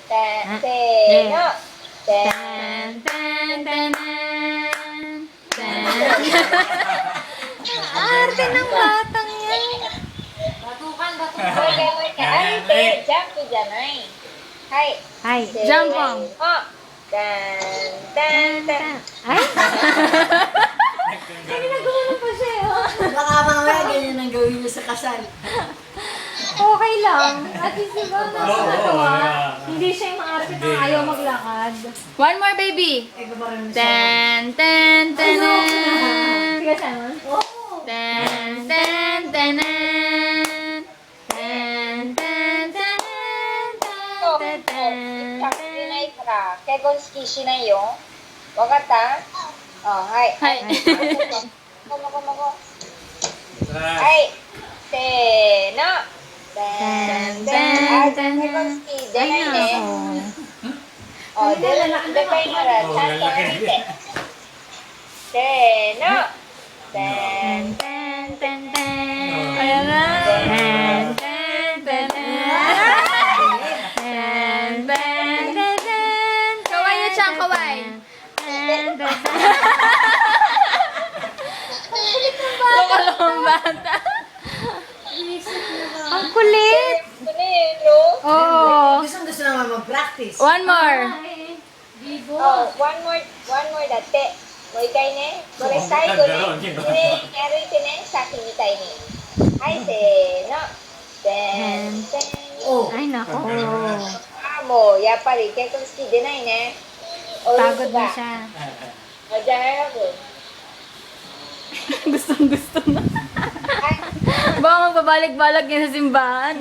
せーの。Tan, tan, tanan. Tan. Arte ng batang yan. もう一回。あれってジャンプじゃない。はい。はい、せーの。ジャンポン。タンタンタン。 Ay! Ginagawa mo pa siya eh. Baka mamaya ganyan ang gawin mo sa kasal. Okay lang. At least diba nakakatawa. Hindi siya yung maarte na ayaw maglakad. One more, baby. Eh, gumarin mo siya. Tan, tan, tanan. Sige, Simon. Tan, tan, tanan. Tan, tan, tanan. そう、Tan, tan, 100しないから結婚式しないよ。わかった？はい。はいもご。はい。せーの。結婚式出ないね。出たいならちゃんと見て。せーの。 Tan, tan, tan, tan. Ayan na. Tan, tan, tan, tan. Tan, tan, tan, tan. Kaway na siyang kaway. Tan, tan, tan. Lokalong bata. Ang kulit! Ito na yun, no? Oo. Gusto naman mag-practice. One more. one more だって。もう一回ね。これ最後ね。これ歩いてね。さっきみたいに。はい、せーの。でんでん。 Oh, Ay, nako. もうやっぱり結婚式出ないね。お留守 Pagod na が。 siya. じゃあ早く。 Gustong-gusto na. はい。 Baka magpabalik-balik yan sa simbahan.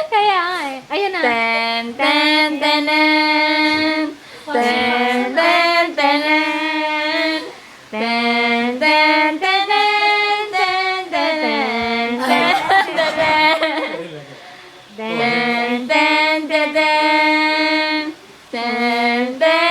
Kaya nga eh. Ayun na. Tan, tan, tanan. Tan, tan, tanan. Tan, tan, tanan. Tan, tanan. Tan, tanan. Then, Tan, tan, tanan. Tan, tan,